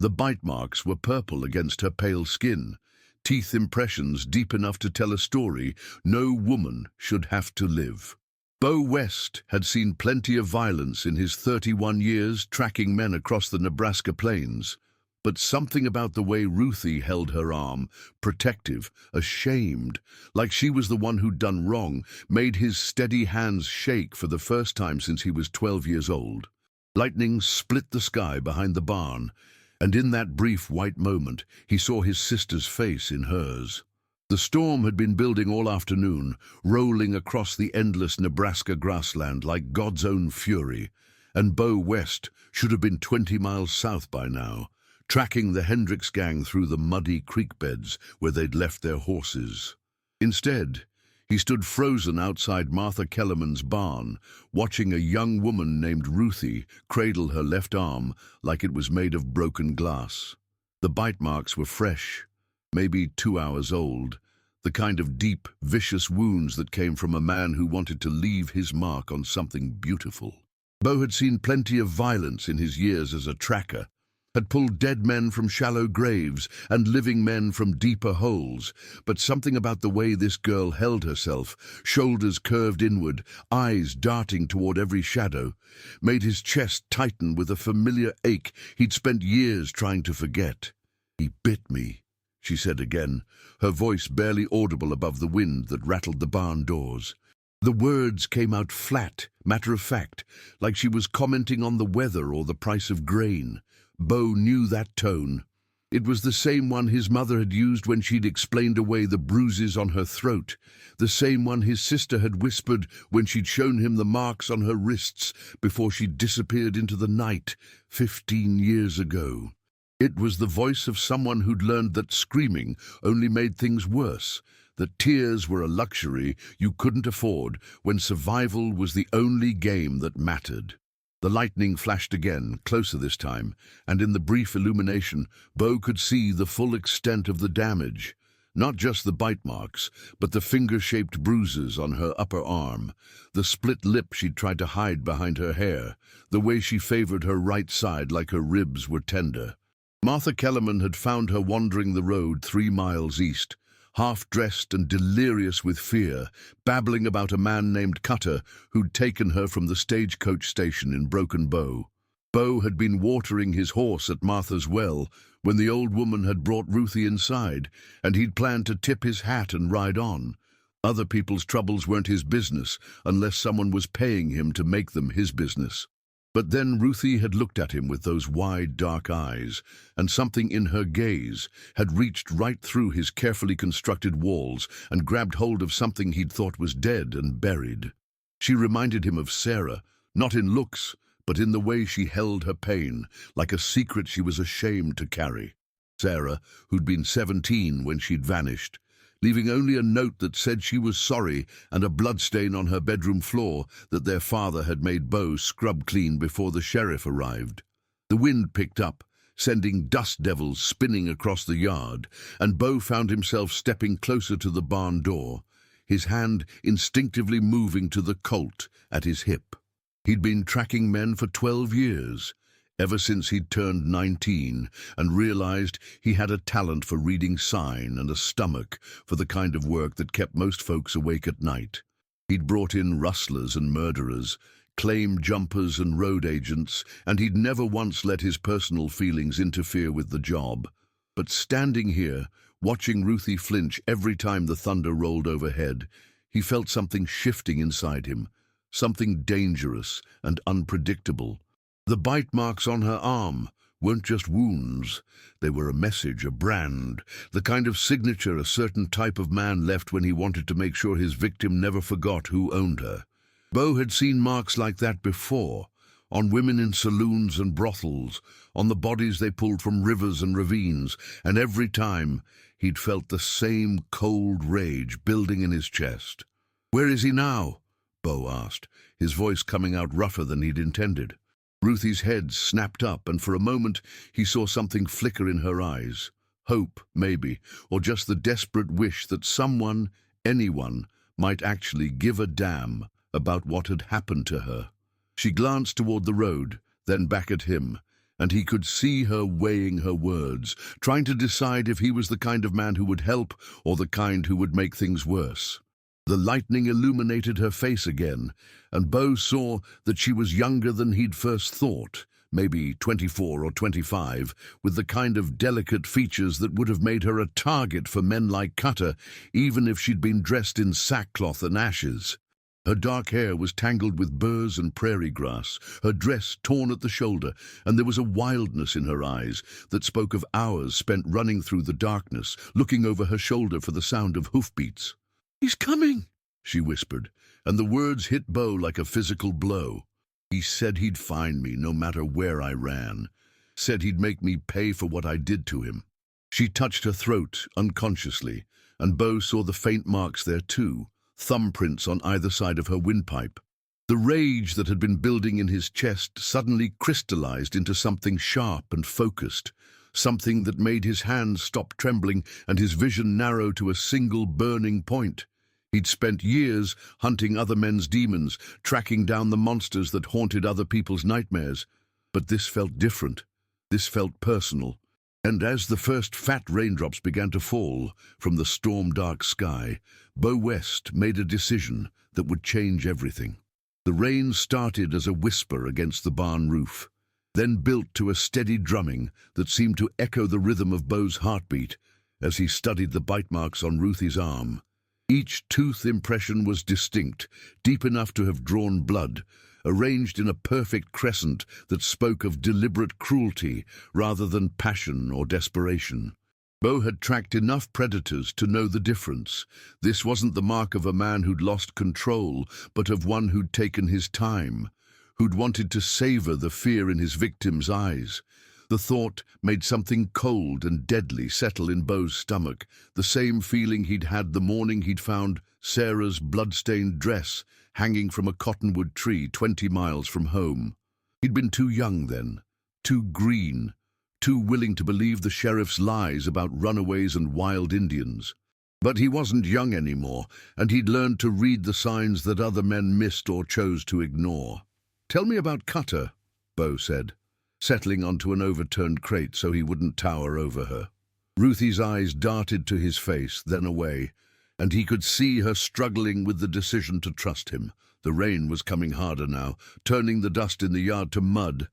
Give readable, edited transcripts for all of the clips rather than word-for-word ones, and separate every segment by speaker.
Speaker 1: The bite marks were purple against her pale skin, teeth impressions deep enough to tell a story no woman should have to live. Bo West had seen plenty of violence in his 31 years tracking men across the Nebraska plains, but something about the way Ruthie held her arm, protective, ashamed, like she was the one who'd done wrong, made his steady hands shake for the first time since he was 12 years old. Lightning split the sky behind the barn, and in that brief white moment, he saw his sister's face in hers. The storm had been building all afternoon, rolling across the endless Nebraska grassland like God's own fury, and Bo West should have been 20 miles south by now, tracking the Hendricks gang through the muddy creek beds where they'd left their horses. Instead, he stood frozen outside Martha Kellerman's barn, watching a young woman named Ruthie cradle her left arm like it was made of broken glass. The bite marks were fresh, maybe 2 hours old, the kind of deep, vicious wounds that came from a man who wanted to leave his mark on something beautiful. Bo had seen plenty of violence in his years as a tracker, had pulled dead men from shallow graves and living men from deeper holes, but something about the way this girl held herself, shoulders curved inward, eyes darting toward every shadow, made his chest tighten with a familiar ache he'd spent years trying to forget. "He bit me," she said again, her voice barely audible above the wind that rattled the barn doors. The words came out flat, matter-of-fact, like she was commenting on the weather or the price of grain. Bo knew that tone. It was the same one his mother had used when she'd explained away the bruises on her throat, the same one his sister had whispered when she'd shown him the marks on her wrists before she disappeared into the night 15 years ago. It was the voice of someone who'd learned that screaming only made things worse, that tears were a luxury you couldn't afford when survival was the only game that mattered. The lightning flashed again, closer this time, and in the brief illumination, Bo could see the full extent of the damage. Not just the bite marks, but the finger-shaped bruises on her upper arm, the split lip she'd tried to hide behind her hair, the way she favored her right side like her ribs were tender. Martha Kellerman had found her wandering the road 3 miles east, half-dressed and delirious with fear, babbling about a man named Cutter who'd taken her from the stagecoach station in Broken Bow. Bo had been watering his horse at Martha's well when the old woman had brought Ruthie inside, and he'd planned to tip his hat and ride on. Other people's troubles weren't his business unless someone was paying him to make them his business. But then Ruthie had looked at him with those wide, dark eyes, and something in her gaze had reached right through his carefully constructed walls and grabbed hold of something he'd thought was dead and buried. She reminded him of Sarah, not in looks, but in the way she held her pain, like a secret she was ashamed to carry. Sarah, who'd been 17 when she'd vanished, leaving only a note that said she was sorry and a bloodstain on her bedroom floor that their father had made Bo scrub clean before the sheriff arrived. The wind picked up, sending dust devils spinning across the yard, and Bo found himself stepping closer to the barn door, his hand instinctively moving to the Colt at his hip. He'd been tracking men for 12 years, ever since he'd turned 19 and realized he had a talent for reading sign and a stomach for the kind of work that kept most folks awake at night. He'd brought in rustlers and murderers, claim jumpers and road agents, and he'd never once let his personal feelings interfere with the job. But standing here, watching Ruthie flinch every time the thunder rolled overhead, he felt something shifting inside him, something dangerous and unpredictable. The bite marks on her arm weren't just wounds. They were a message, a brand, the kind of signature a certain type of man left when he wanted to make sure his victim never forgot who owned her. Bo had seen marks like that before, on women in saloons and brothels, on the bodies they pulled from rivers and ravines, and every time he'd felt the same cold rage building in his chest. "Where is he now?" Bo asked, his voice coming out rougher than he'd intended. Ruthie's head snapped up, and for a moment he saw something flicker in her eyes. Hope, maybe, or just the desperate wish that someone, anyone, might actually give a damn about what had happened to her. She glanced toward the road, then back at him, and he could see her weighing her words, trying to decide if he was the kind of man who would help or the kind who would make things worse. The lightning illuminated her face again, and Bo saw that she was younger than he'd first thought, maybe 24 or 25, with the kind of delicate features that would have made her a target for men like Cutter, even if she'd been dressed in sackcloth and ashes. Her dark hair was tangled with burrs and prairie grass, her dress torn at the shoulder, and there was a wildness in her eyes that spoke of hours spent running through the darkness, looking over her shoulder for the sound of hoofbeats. "He's coming," she whispered, and the words hit Bo like a physical blow. "He said he'd find me no matter where I ran. Said he'd make me pay for what I did to him." She touched her throat unconsciously, and Bo saw the faint marks there too, thumbprints on either side of her windpipe. The rage that had been building in his chest suddenly crystallized into something sharp and focused, something that made his hands stop trembling and his vision narrow to a single burning point. He'd spent years hunting other men's demons, tracking down the monsters that haunted other people's nightmares. But this felt different. This felt personal. And as the first fat raindrops began to fall from the storm-dark sky, Bo West made a decision that would change everything. The rain started as a whisper against the barn roof, then built to a steady drumming that seemed to echo the rhythm of Bo's heartbeat as he studied the bite marks on Ruthie's arm. Each tooth impression was distinct, deep enough to have drawn blood, arranged in a perfect crescent that spoke of deliberate cruelty rather than passion or desperation. Bo had tracked enough predators to know the difference. This wasn't the mark of a man who'd lost control, but of one who'd taken his time, who'd wanted to savor the fear in his victim's eyes. The thought made something cold and deadly settle in Bo's stomach, the same feeling he'd had the morning he'd found Sarah's blood-stained dress hanging from a cottonwood tree 20 miles from home. He'd been too young then, too green, too willing to believe the sheriff's lies about runaways and wild Indians. But he wasn't young anymore, and he'd learned to read the signs that other men missed or chose to ignore. "Tell me about Cutter," Bo said, settling onto an overturned crate so he wouldn't tower over her. Ruthie's eyes darted to his face, then away, and he could see her struggling with the decision to trust him. The rain was coming harder now, turning the dust in the yard to mud,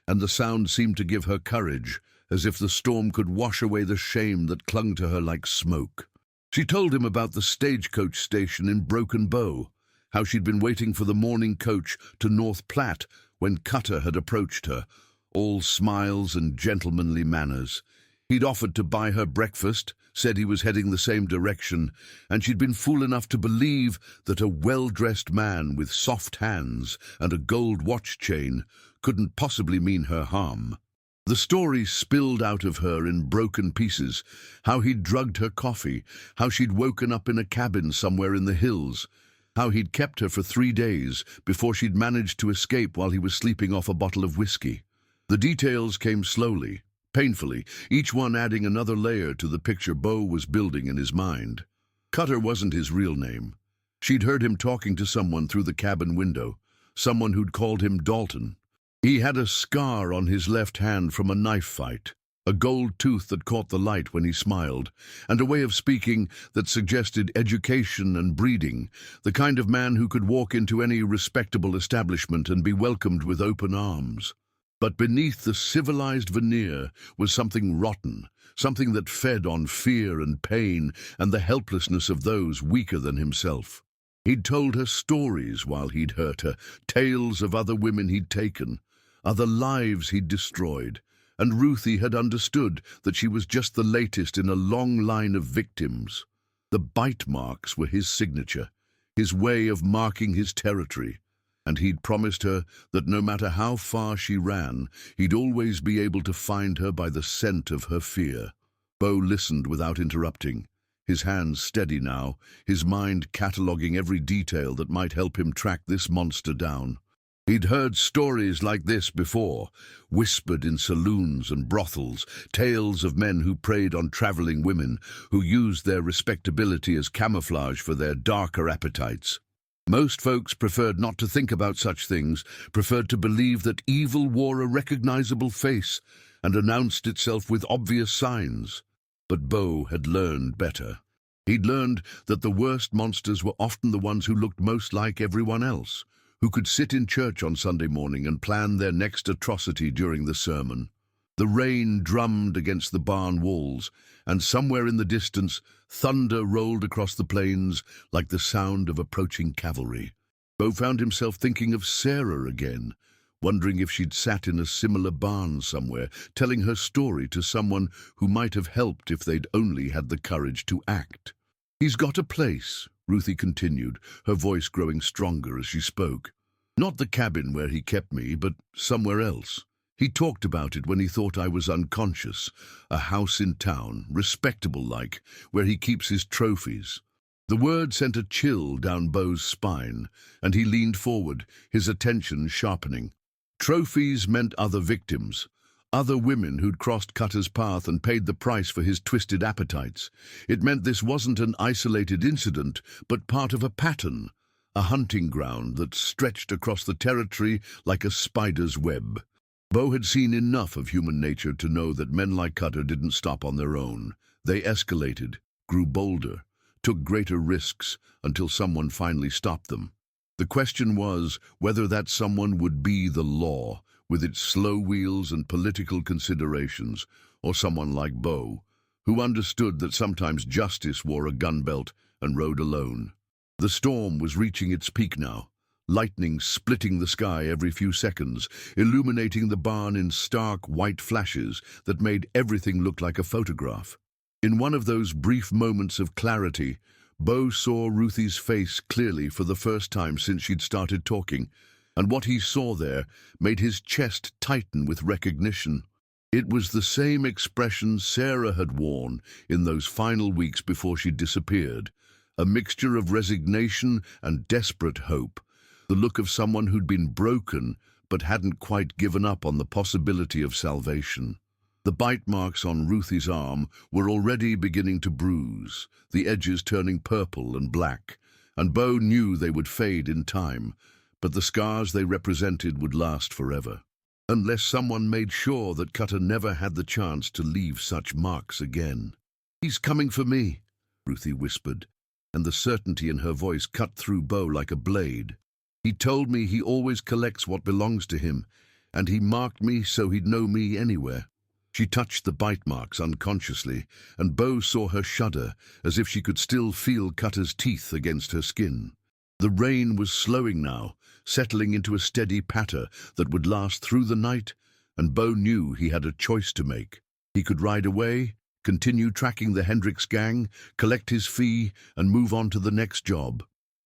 Speaker 1: and the sound seemed to give her courage, as if the storm could wash away the shame that clung to her like smoke. She told him about the stagecoach station in Broken Bow, how she'd been waiting for the morning coach to North Platte when Cutter had approached her, all smiles and gentlemanly manners. He'd offered to buy her breakfast, said he was heading the same direction, and she'd been fool enough to believe that a well-dressed man with soft hands and a gold watch chain couldn't possibly mean her harm. The story spilled out of her in broken pieces, how he'd drugged her coffee, how she'd woken up in a cabin somewhere in the hills, how he'd kept her for 3 days before she'd managed to escape while he was sleeping off a bottle of whiskey. The details came slowly, painfully, each one adding another layer to the picture Bo was building in his mind. Cutter wasn't his real name. She'd heard him talking to someone through the cabin window, someone who'd called him Dalton. He had a scar on his left hand from a knife fight, a gold tooth that caught the light when he smiled, and a way of speaking that suggested education and breeding, the kind of man who could walk into any respectable establishment and be welcomed with open arms. But beneath the civilized veneer was something rotten, something that fed on fear and pain and the helplessness of those weaker than himself. He'd told her stories while he'd hurt her, tales of other women he'd taken, other lives he'd destroyed, and Ruthie had understood that she was just the latest in a long line of victims. The bite marks were his signature, his way of marking his territory, and he'd promised her that no matter how far she ran, he'd always be able to find her by the scent of her fear. Bo listened without interrupting, his hands steady now, his mind cataloguing every detail that might help him track this monster down. He'd heard stories like this before, whispered in saloons and brothels, tales of men who preyed on traveling women, who used their respectability as camouflage for their darker appetites. Most folks preferred not to think about such things, preferred to believe that evil wore a recognizable face and announced itself with obvious signs. But Bo had learned better. He'd learned that the worst monsters were often the ones who looked most like everyone else, who could sit in church on Sunday morning and plan their next atrocity during the sermon. The rain drummed against the barn walls, and somewhere in the distance, thunder rolled across the plains like the sound of approaching cavalry. Bo found himself thinking of Sarah again, wondering if she'd sat in a similar barn somewhere, telling her story to someone who might have helped if they'd only had the courage to act. "He's got a place," Ruthie continued, her voice growing stronger as she spoke. "Not the cabin where he kept me, but somewhere else. He talked about it when he thought I was unconscious. A house in town, respectable-like, where he keeps his trophies." The word sent a chill down Bo's spine, and he leaned forward, his attention sharpening. Trophies meant other victims, other women who'd crossed Cutter's path and paid the price for his twisted appetites. It meant this wasn't an isolated incident, but part of a pattern, a hunting ground that stretched across the territory like a spider's web. Bo had seen enough of human nature to know that men like Cutter didn't stop on their own. They escalated, grew bolder, took greater risks until someone finally stopped them. The question was whether that someone would be the law, with its slow wheels and political considerations, or someone like Bo, who understood that sometimes justice wore a gun belt and rode alone. The storm was reaching its peak now, lightning splitting the sky every few seconds, illuminating the barn in stark white flashes that made everything look like a photograph. In one of those brief moments of clarity, Bo saw Ruthie's face clearly for the first time since she'd started talking, and what he saw there made his chest tighten with recognition. It was the same expression Sarah had worn in those final weeks before she disappeared, a mixture of resignation and desperate hope, the look of someone who'd been broken but hadn't quite given up on the possibility of salvation. The bite marks on Ruthie's arm were already beginning to bruise, the edges turning purple and black, and Bo knew they would fade in time, but the scars they represented would last forever. Unless someone made sure that Cutter never had the chance to leave such marks again. "He's coming for me," Ruthie whispered, and the certainty in her voice cut through Bo like a blade. "He told me he always collects what belongs to him, and he marked me so he'd know me anywhere." She touched the bite marks unconsciously, and Bo saw her shudder, as if she could still feel Cutter's teeth against her skin. The rain was slowing now, settling into a steady patter that would last through the night, and Bo knew he had a choice to make. He could ride away, continue tracking the Hendricks gang, collect his fee, and move on to the next job.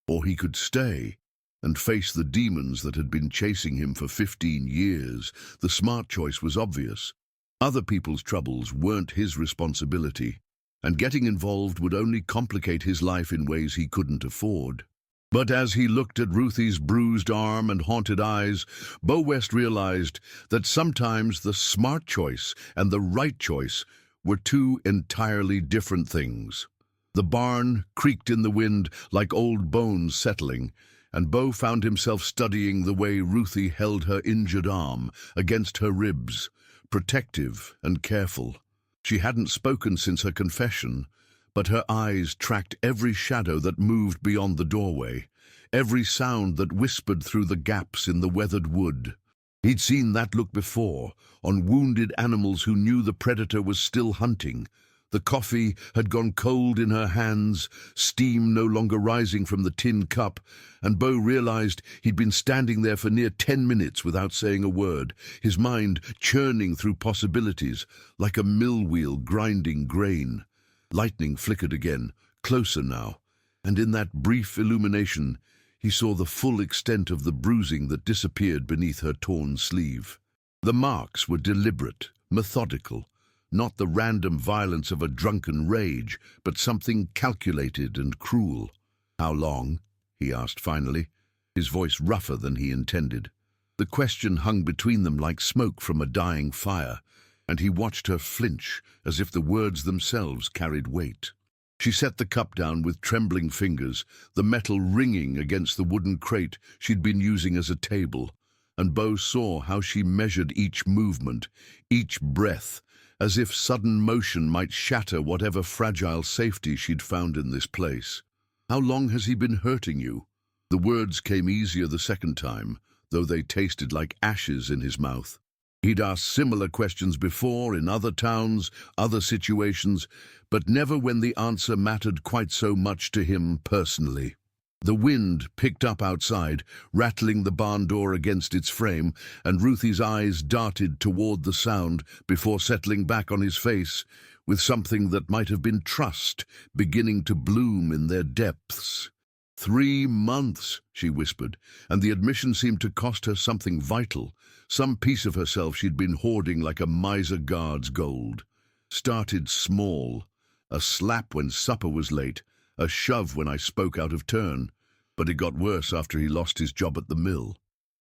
Speaker 1: Or he could stay and face the demons that had been chasing him for 15 years. The smart choice was obvious. Other people's troubles weren't his responsibility, and getting involved would only complicate his life in ways he couldn't afford. But as he looked at Ruthie's bruised arm and haunted eyes, Bo West realized that sometimes the smart choice and the right choice were two entirely different things. The barn creaked in the wind like old bones settling, and Bo found himself studying the way Ruthie held her injured arm against her ribs, protective and careful. She hadn't spoken since her confession, but her eyes tracked every shadow that moved beyond the doorway, every sound that whispered through the gaps in the weathered wood. He'd seen that look before, on wounded animals who knew the predator was still hunting. The coffee had gone cold in her hands, steam no longer rising from the tin cup, and Bo realized he'd been standing there for near 10 minutes without saying a word, his mind churning through possibilities like a mill wheel grinding grain. Lightning flickered again, closer now, and in that brief illumination, he saw the full extent of the bruising that disappeared beneath her torn sleeve. The marks were deliberate, methodical, not the random violence of a drunken rage, but something calculated and cruel. "How long?" he asked finally, his voice rougher than he intended. The question hung between them like smoke from a dying fire, and he watched her flinch as if the words themselves carried weight. She set the cup down with trembling fingers, the metal ringing against the wooden crate she'd been using as a table, and Bo saw how she measured each movement, each breath, as if sudden motion might shatter whatever fragile safety she'd found in this place. "How long has he been hurting you?" The words came easier the second time, though they tasted like ashes in his mouth. He'd asked similar questions before in other towns, other situations, but never when the answer mattered quite so much to him personally. The wind picked up outside, rattling the barn door against its frame, and Ruthie's eyes darted toward the sound before settling back on his face, with something that might have been trust beginning to bloom in their depths. 3 months, she whispered, and the admission seemed to cost her something vital, some piece of herself she'd been hoarding like a miser guards gold. Started small, a slap when supper was late, a shove when I spoke out of turn, but it got worse after he lost his job at the mill.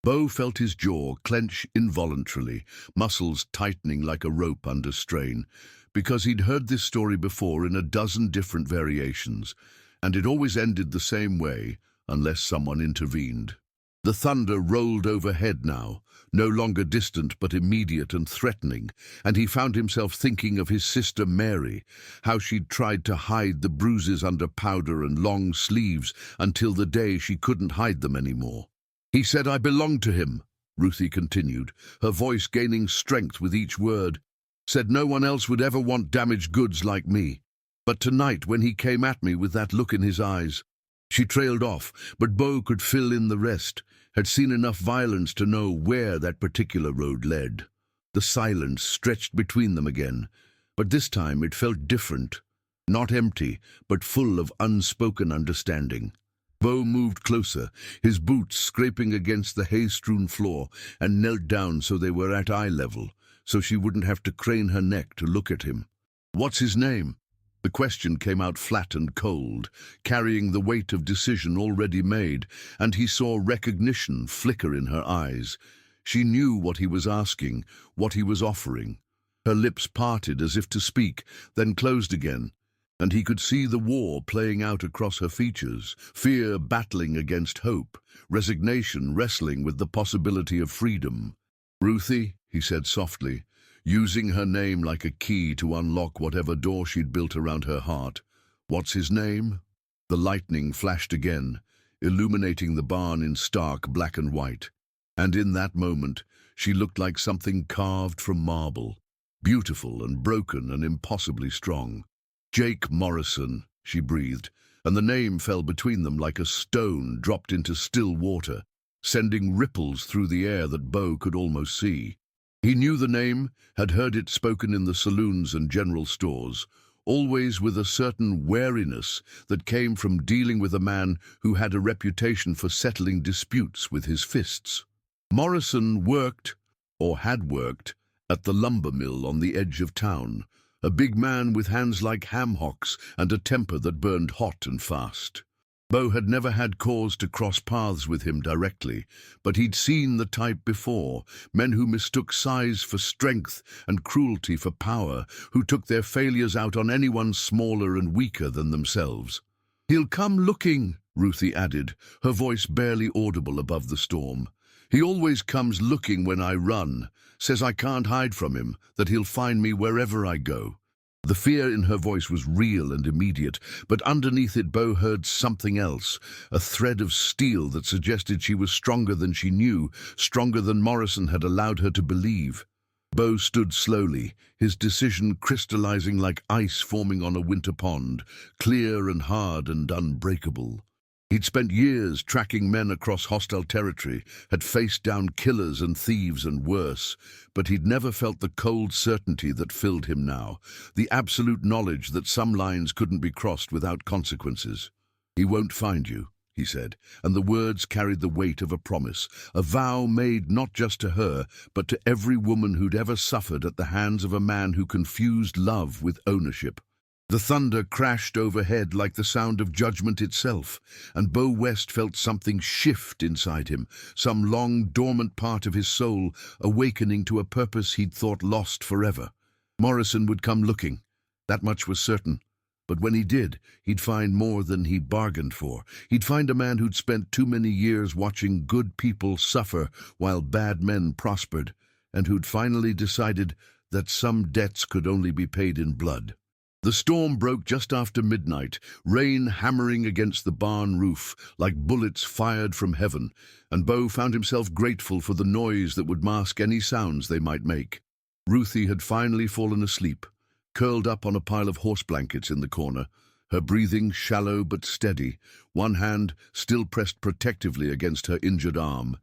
Speaker 1: Bo felt his jaw clench involuntarily, muscles tightening like a rope under strain, because he'd heard this story before in a dozen different variations, and it always ended the same way, unless someone intervened. The thunder rolled overhead now, no longer distant but immediate and threatening, and he found himself thinking of his sister Mary, how she'd tried to hide the bruises under powder and long sleeves until the day she couldn't hide them anymore. "He said I belonged to him," Ruthie continued, her voice gaining strength with each word. "Said no one else would ever want damaged goods like me. But tonight, when he came at me with that look in his eyes..." She trailed off, but Bo could fill in the rest, had seen enough violence to know where that particular road led. The silence stretched between them again, but this time it felt different, not empty, but full of unspoken understanding. Bo moved closer, his boots scraping against the hay-strewn floor, and knelt down so they were at eye level, so she wouldn't have to crane her neck to look at him. "What's his name?" The question came out flat and cold, carrying the weight of decision already made, and he saw recognition flicker in her eyes. She knew what he was asking, what he was offering. Her lips parted as if to speak, then closed again, and he could see the war playing out across her features, fear battling against hope, resignation wrestling with the possibility of freedom. "Ruthie," he said softly, using her name like a key to unlock whatever door she'd built around her heart. "What's his name?" The lightning flashed again, illuminating the barn in stark black and white. And in that moment, she looked like something carved from marble, beautiful and broken and impossibly strong. "Jake Morrison," she breathed, and the name fell between them like a stone dropped into still water, sending ripples through the air that Bo could almost see. He knew the name, had heard it spoken in the saloons and general stores, always with a certain wariness that came from dealing with a man who had a reputation for settling disputes with his fists. Morrison worked, or had worked, at the lumber mill on the edge of town, a big man with hands like ham hocks and a temper that burned hot and fast. Bo had never had cause to cross paths with him directly, but he'd seen the type before, men who mistook size for strength and cruelty for power, who took their failures out on anyone smaller and weaker than themselves. "He'll come looking," Ruthie added, her voice barely audible above the storm. "He always comes looking when I run, says I can't hide from him, that he'll find me wherever I go." The fear in her voice was real and immediate, but underneath it Bo heard something else, a thread of steel that suggested she was stronger than she knew, stronger than Morrison had allowed her to believe. Bo stood slowly, his decision crystallizing like ice forming on a winter pond, clear and hard and unbreakable. He'd spent years tracking men across hostile territory, had faced down killers and thieves and worse, but he'd never felt the cold certainty that filled him now, the absolute knowledge that some lines couldn't be crossed without consequences. "He won't find you," he said, and the words carried the weight of a promise, a vow made not just to her, but to every woman who'd ever suffered at the hands of a man who confused love with ownership. The thunder crashed overhead like the sound of judgment itself, and Bo West felt something shift inside him, some long dormant part of his soul awakening to a purpose he'd thought lost forever. Morrison would come looking, that much was certain. But when he did, he'd find more than he bargained for. He'd find a man who'd spent too many years watching good people suffer while bad men prospered, and who'd finally decided that some debts could only be paid in blood. The storm broke just after midnight, rain hammering against the barn roof like bullets fired from heaven, and Bo found himself grateful for the noise that would mask any sounds they might make. Ruthie had finally fallen asleep, curled up on a pile of horse blankets in the corner, her breathing shallow but steady, one hand still pressed protectively against her injured arm,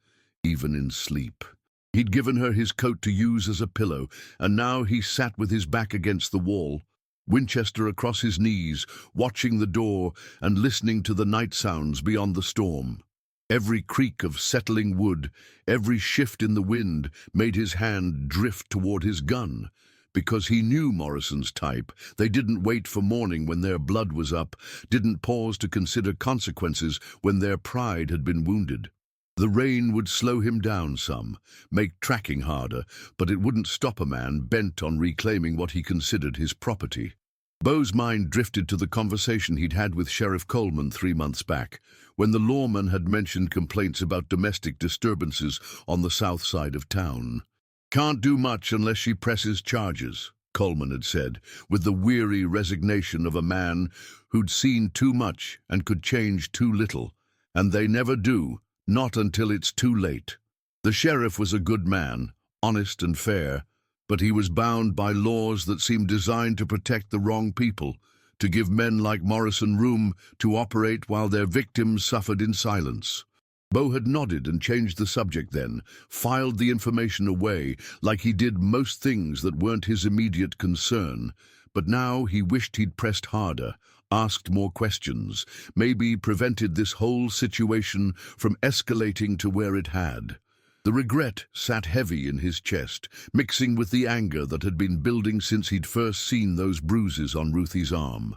Speaker 1: even in sleep. He'd given her his coat to use as a pillow, and now he sat with his back against the wall, Winchester across his knees, watching the door and listening to the night sounds beyond the storm. Every creak of settling wood, every shift in the wind made his hand drift toward his gun. Because he knew Morrison's type, they didn't wait for morning when their blood was up, didn't pause to consider consequences when their pride had been wounded. The rain would slow him down some, make tracking harder, but it wouldn't stop a man bent on reclaiming what he considered his property. Bo's mind drifted to the conversation he'd had with Sheriff Coleman 3 months back, when the lawman had mentioned complaints about domestic disturbances on the south side of town. "Can't do much unless she presses charges," Coleman had said, with the weary resignation of a man who'd seen too much and could change too little. And they never do. Not until it's too late. The sheriff was a good man, honest and fair, but he was bound by laws that seemed designed to protect the wrong people, to give men like Morrison room to operate while their victims suffered in silence. Bo had nodded and changed the subject then, filed the information away like he did most things that weren't his immediate concern, but now he wished he'd pressed harder, asked more questions, maybe prevented this whole situation from escalating to where it had. The regret sat heavy in his chest, mixing with the anger that had been building since he'd first seen those bruises on Ruthie's arm.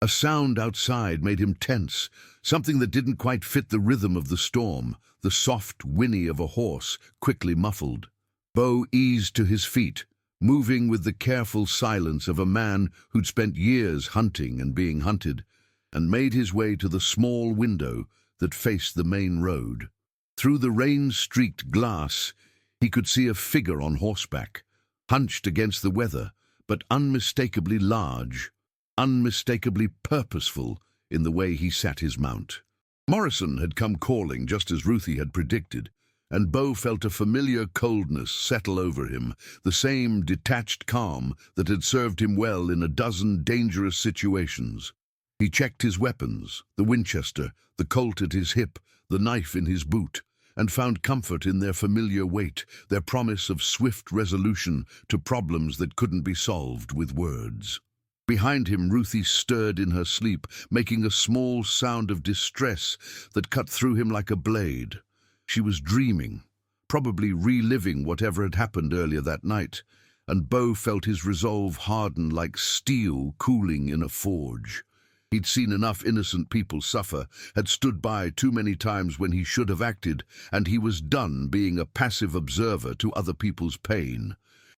Speaker 1: A sound outside made him tense, something that didn't quite fit the rhythm of the storm, the soft whinny of a horse, quickly muffled. Bo eased to his feet, moving with the careful silence of a man who'd spent years hunting and being hunted, and made his way to the small window that faced the main road. Through the rain-streaked glass, he could see a figure on horseback, hunched against the weather, but unmistakably large, unmistakably purposeful in the way he sat his mount. Morrison had come calling just as Ruthie had predicted, and Bo felt a familiar coldness settle over him, the same detached calm that had served him well in a dozen dangerous situations. He checked his weapons, the Winchester, the Colt at his hip, the knife in his boot, and found comfort in their familiar weight, their promise of swift resolution to problems that couldn't be solved with words. Behind him, Ruthie stirred in her sleep, making a small sound of distress that cut through him like a blade. She was dreaming, probably reliving whatever had happened earlier that night, and Bo felt his resolve harden like steel cooling in a forge. He'd seen enough innocent people suffer, had stood by too many times when he should have acted, and he was done being a passive observer to other people's pain.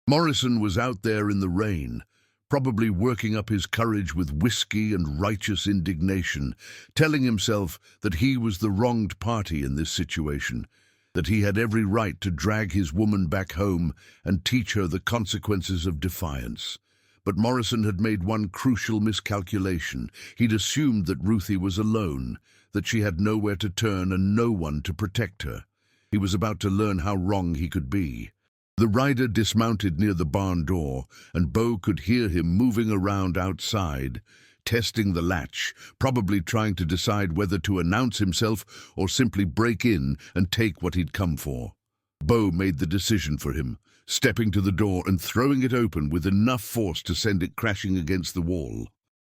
Speaker 1: Morrison was out there in the rain, probably working up his courage with whiskey and righteous indignation, telling himself that he was the wronged party in this situation, that he had every right to drag his woman back home and teach her the consequences of defiance. But Morrison had made one crucial miscalculation. He'd assumed that Ruthie was alone, that she had nowhere to turn and no one to protect her. He was about to learn how wrong he could be. The rider dismounted near the barn door, and Bo could hear him moving around outside, testing the latch, probably trying to decide whether to announce himself or simply break in and take what he'd come for. Bo made the decision for him, stepping to the door and throwing it open with enough force to send it crashing against the wall.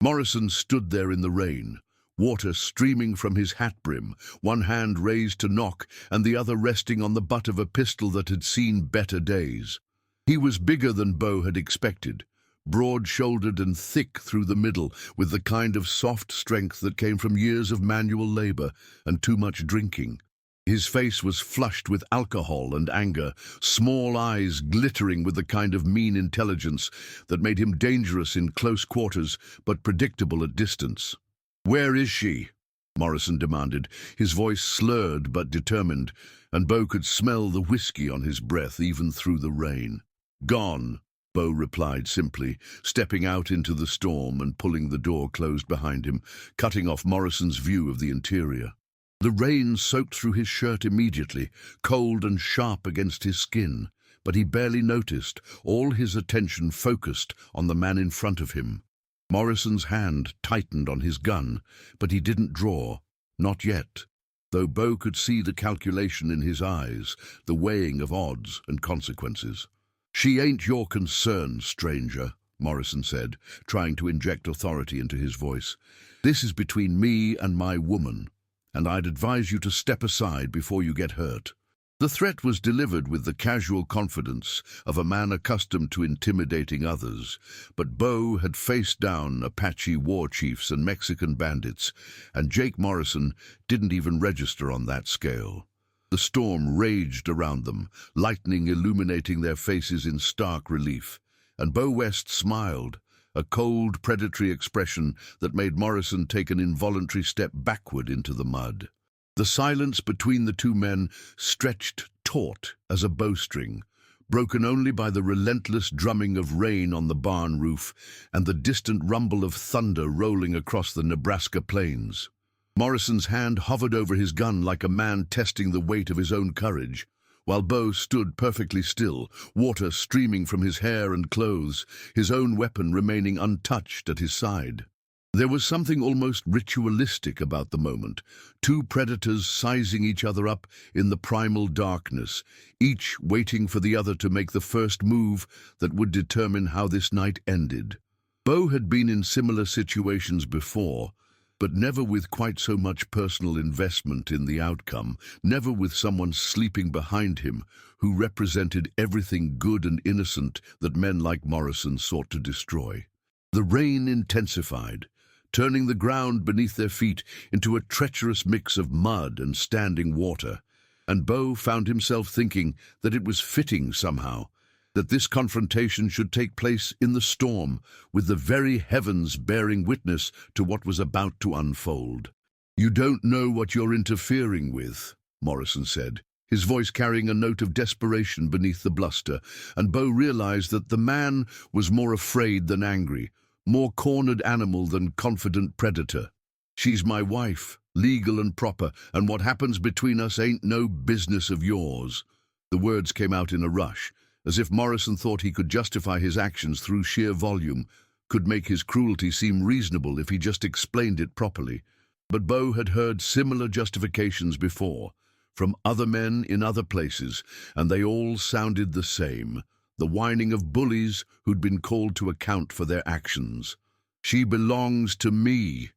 Speaker 1: Morrison stood there in the rain, water streaming from his hat brim, one hand raised to knock and the other resting on the butt of a pistol that had seen better days. He was bigger than Bo had expected, broad-shouldered and thick through the middle, with the kind of soft strength that came from years of manual labor and too much drinking. His face was flushed with alcohol and anger, small eyes glittering with the kind of mean intelligence that made him dangerous in close quarters but predictable at distance. "Where is she?" Morrison demanded, his voice slurred but determined, and Bo could smell the whiskey on his breath even through the rain. "Gone," Bo replied simply, stepping out into the storm and pulling the door closed behind him, cutting off Morrison's view of the interior. The rain soaked through his shirt immediately, cold and sharp against his skin, but he barely noticed, all his attention focused on the man in front of him. Morrison's hand tightened on his gun, but he didn't draw, not yet, though Bo could see the calculation in his eyes, the weighing of odds and consequences. "She ain't your concern, stranger," Morrison said, trying to inject authority into his voice. "This is between me and my woman, and I'd advise you to step aside before you get hurt." The threat was delivered with the casual confidence of a man accustomed to intimidating others, but Bo had faced down Apache war chiefs and Mexican bandits, and Jake Morrison didn't even register on that scale. The storm raged around them, lightning illuminating their faces in stark relief, and Bo West smiled, a cold, predatory expression that made Morrison take an involuntary step backward into the mud. The silence between the two men stretched taut as a bowstring, broken only by the relentless drumming of rain on the barn roof and the distant rumble of thunder rolling across the Nebraska plains. Morrison's hand hovered over his gun like a man testing the weight of his own courage, while Bo stood perfectly still, water streaming from his hair and clothes, his own weapon remaining untouched at his side. There was something almost ritualistic about the moment, two predators sizing each other up in the primal darkness, each waiting for the other to make the first move that would determine how this night ended. Bo had been in similar situations before, but never with quite so much personal investment in the outcome, never with someone sleeping behind him who represented everything good and innocent that men like Morrison sought to destroy. The rain intensified, turning the ground beneath their feet into a treacherous mix of mud and standing water, and Bo found himself thinking that it was fitting somehow that this confrontation should take place in the storm, with the very heavens bearing witness to what was about to unfold. "You don't know what you're interfering with," Morrison said, his voice carrying a note of desperation beneath the bluster, and Bo realized that the man was more afraid than angry, more cornered animal than confident predator. "She's my wife, legal and proper, and what happens between us ain't no business of yours." The words came out in a rush, as if Morrison thought he could justify his actions through sheer volume, could make his cruelty seem reasonable if he just explained it properly. But Bo had heard similar justifications before, from other men in other places, and they all sounded the same, the whining of bullies who'd been called to account for their actions. "She belongs to me,"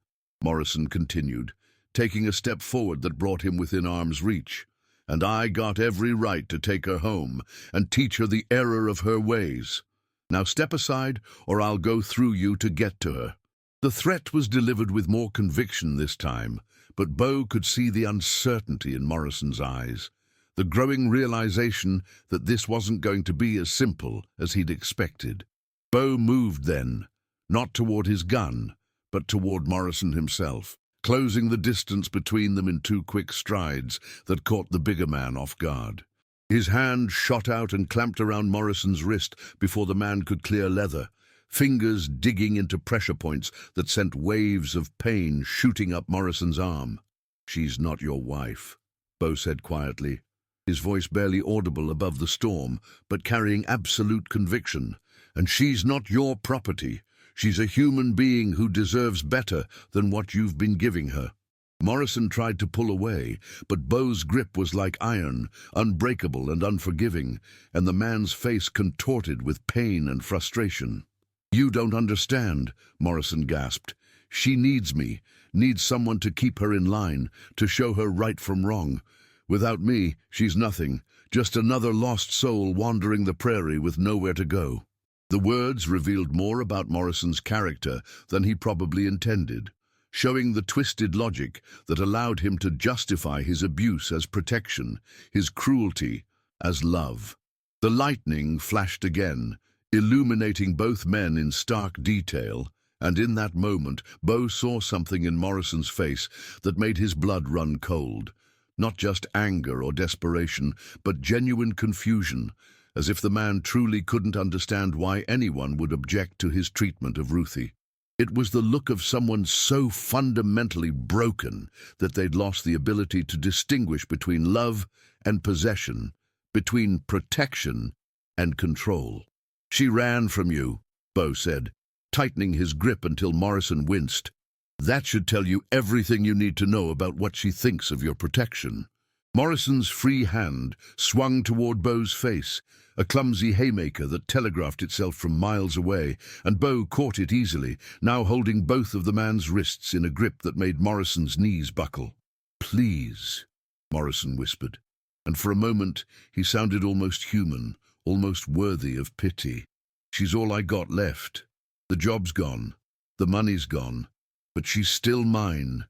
Speaker 1: Morrison continued, taking a step forward that brought him within arm's reach. "And I got every right to take her home and teach her the error of her ways. Now step aside, or I'll go through you to get to her." The threat was delivered with more conviction this time, but Bo could see the uncertainty in Morrison's eyes, the growing realization that this wasn't going to be as simple as he'd expected. Bo moved then, not toward his gun, but toward Morrison himself, closing the distance between them in two quick strides that caught the bigger man off guard. His hand shot out and clamped around Morrison's wrist before the man could clear leather, fingers digging into pressure points that sent waves of pain shooting up Morrison's arm. "She's not your wife," Bo said quietly, his voice barely audible above the storm, but carrying absolute conviction. "And she's not your property. She's a human being who deserves better than what you've been giving her." Morrison tried to pull away, but Bo's grip was like iron, unbreakable and unforgiving, and the man's face contorted with pain and frustration. "You don't understand," Morrison gasped. "She needs me, needs someone to keep her in line, to show her right from wrong. Without me, she's nothing, just another lost soul wandering the prairie with nowhere to go." The words revealed more about Morrison's character than he probably intended. showing the twisted logic that allowed him to justify his abuse as protection, his cruelty as love. The lightning flashed again, illuminating both men in stark detail, and in that moment, Bo saw something in Morrison's face that made his blood run cold. Not just anger or desperation, but genuine confusion, as if the man truly couldn't understand why anyone would object to his treatment of Ruthie. It was the look of someone so fundamentally broken that they'd lost the ability to distinguish between love and possession, between protection and control. "She ran from you," Bo said, tightening his grip until Morrison winced. "That should tell you everything you need to know about what she thinks of your protection." Morrison's free hand swung toward Bo's face, a clumsy haymaker that telegraphed itself from miles away, and Bo caught it easily, now holding both of the man's wrists in a grip that made Morrison's knees buckle. "Please," Morrison whispered, and for a moment he sounded almost human, almost worthy of pity. "She's all I got left. The job's gone, the money's gone, but she's still mine.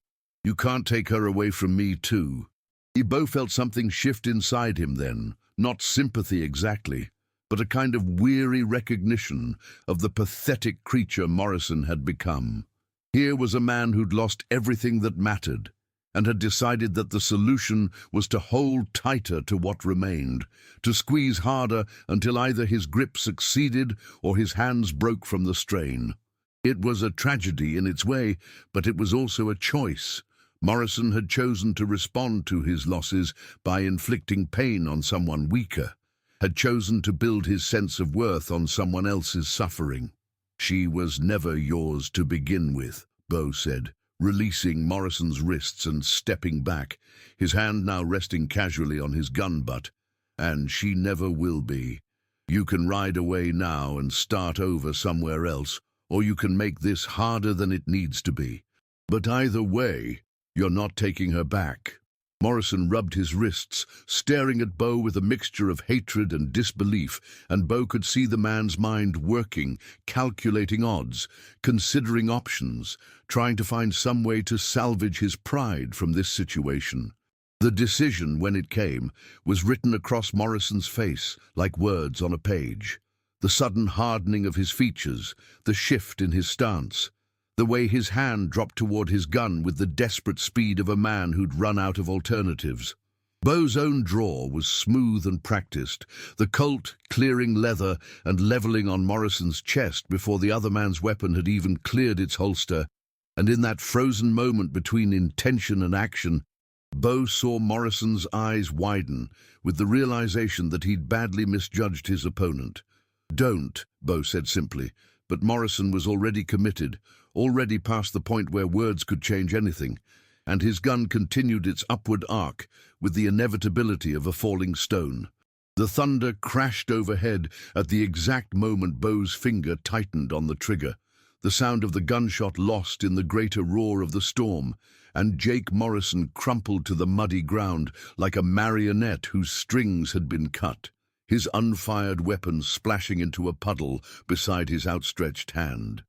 Speaker 1: You can't take her away from me too." Bo felt something shift inside him then, not sympathy exactly, but a kind of weary recognition of the pathetic creature Morrison had become. Here was a man who'd lost everything that mattered, and had decided that the solution was to hold tighter to what remained, to squeeze harder until either his grip succeeded or his hands broke from the strain. It was a tragedy in its way, but it was also a choice. Morrison had chosen to respond to his losses by inflicting pain on someone weaker, had chosen to build his sense of worth on someone else's suffering. "She was never yours to begin with," Bo said, releasing Morrison's wrists and stepping back, his hand now resting casually on his gun butt. "And she never will be. You can ride away now and start over somewhere else, or you can make this harder than it needs to be. But either way, you're not taking her back." Morrison rubbed his wrists, staring at Bo with a mixture of hatred and disbelief, and Bo could see the man's mind working, calculating odds, considering options, trying to find some way to salvage his pride from this situation. The decision, when it came, was written across Morrison's face like words on a page. The sudden hardening of his features, the shift in his stance, the way his hand dropped toward his gun with the desperate speed of a man who'd run out of alternatives. Bo's own draw was smooth and practiced, the Colt clearing leather and leveling on Morrison's chest before the other man's weapon had even cleared its holster, and in that frozen moment between intention and action, Bo saw Morrison's eyes widen with the realization that he'd badly misjudged his opponent. "Don't," Bo said simply, but Morrison was already committed, already past the point where words could change anything, and his gun continued its upward arc with the inevitability of a falling stone. The thunder crashed overhead at the exact moment Bo's finger tightened on the trigger, the sound of the gunshot lost in the greater roar of the storm, and Jake Morrison crumpled to the muddy ground like a marionette whose strings had been cut, his unfired weapon splashing into a puddle beside his outstretched hand.